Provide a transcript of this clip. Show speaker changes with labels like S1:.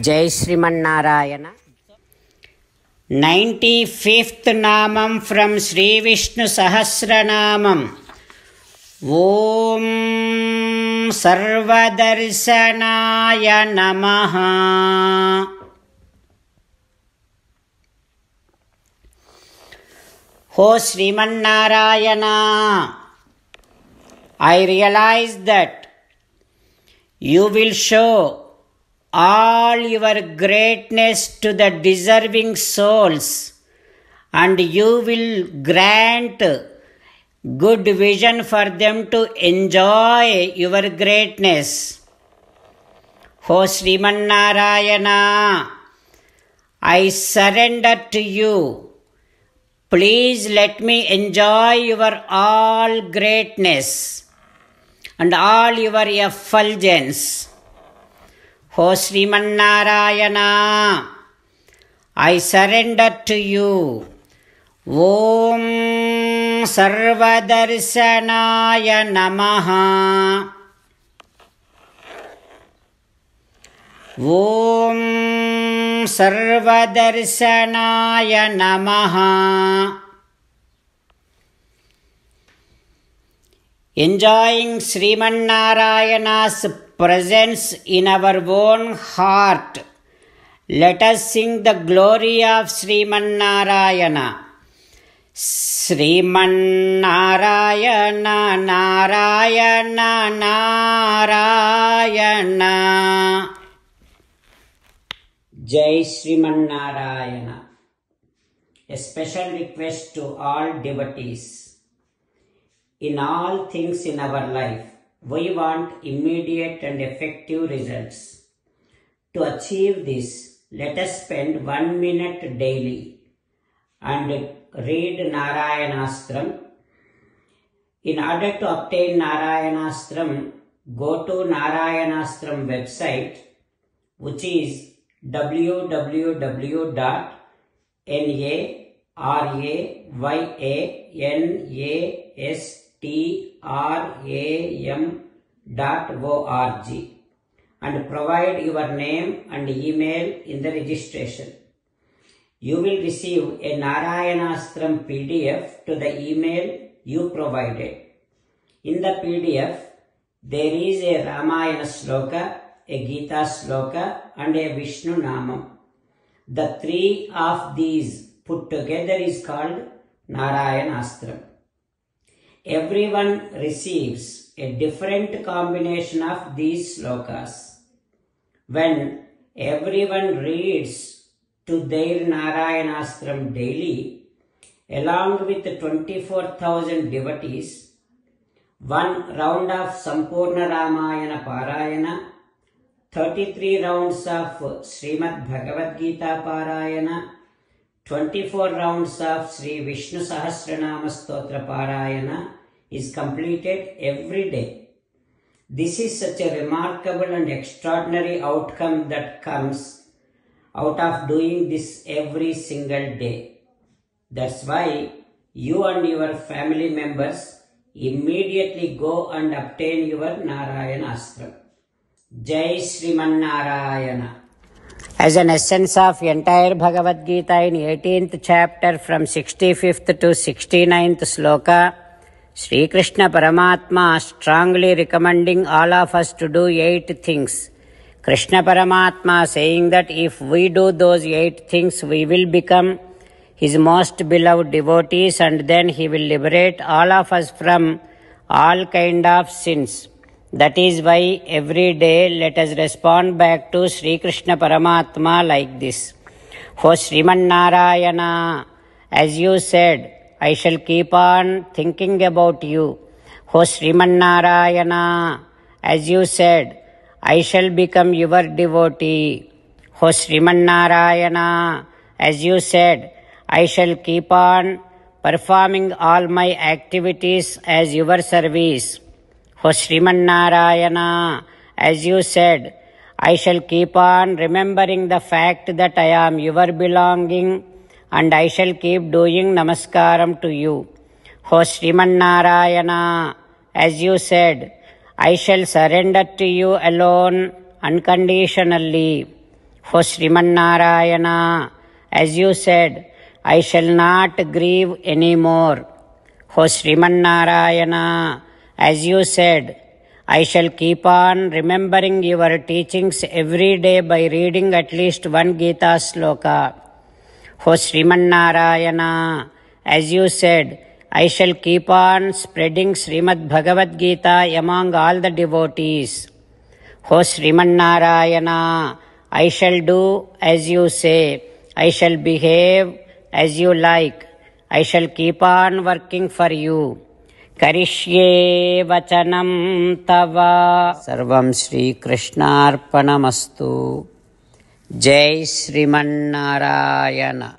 S1: జై శ్రీమన్నారాయణ. 95th నామం from Shri Vishnu Sahasranamam. ఓం సర్వదర్శనాయ నమః. ఓ Srimannarayana, I realize that you will show all your greatness to the deserving souls, and you will grant good vision for them to enjoy your greatness. O Srimannarayana, I surrender to you. Please let me enjoy your all greatness and all your effulgence. O Srimannarayana, I surrender to you. Om Sarvadarshanaya Namaha. Om Sarvadarshanaya Namaha. Enjoying Srimannarayana's presence in our own heart, let us sing the glory of Srimannarayana. Srimannarayana Narayana Narayana. Jai Srimannarayana. A special request to all devotees. In all things in our life, we want immediate and effective results. To achieve this, let us spend 1 minute daily and read Narayanastram. In order to obtain Narayanastram, go to Narayanastram website, which is www.narayanastram.org, and provide your name and email in the registration. You will receive a Narayanastram PDF to the email you provided. In the PDF, there is a Ramayana Sloka, a Gita Sloka, and a Vishnu Namam. The three of these put together is called Narayanastram. Everyone receives a different combination of these slokas. When everyone reads to their Narayanastram daily, along with 24,000 devotees, 1 round of Sampurna Ramayana Parayana, 33 rounds of Srimad Bhagavad Gita Parayana, 24 rounds of Sri Vishnu Sahasranama Stotra Parayana is completed every day. This is such a remarkable and extraordinary outcome that comes out of doing this every single day. That's why you and your family members immediately go and obtain your Narayanastram. Jai Srimannarayana. As an essence of entire Bhagavad Gita in 18th chapter from 65th to 69th sloka, Sri Krishna Paramatma strongly recommending all of us to do 8 things. Krishna Paramatma saying that if we do those 8 things, we will become his most beloved devotees, and then he will liberate all of us from all kind of sins. That is why every day let us respond back to Sri Krishna Paramatma like this. O Srimannarayana, as you said, I shall keep on thinking about you. O Srimannarayana, as you said, I shall become your devotee. O Srimannarayana, as you said, I shall keep on performing all my activities as your service. O Srimannarayana, as you said, I shall keep on remembering the fact that I am your belonging, and I shall keep doing namaskaram to you. O Srimannarayana, as you said, I shall surrender to you alone unconditionally. O Srimannarayana, as you said, I shall not grieve anymore. O Srimannarayana, as you said, I shall keep on remembering your teachings every day by reading at least one Gita sloka. O Srimannarayana, as you said, I shall keep on spreading Srimad Bhagavad Gita among all the devotees. O Srimannarayana, I shall do as you say. I shall behave as you like. I shall keep on working for you. Karishye vachanam tava. Sarvam Shri Krishnarpanamastu. Jai Srimannarayana.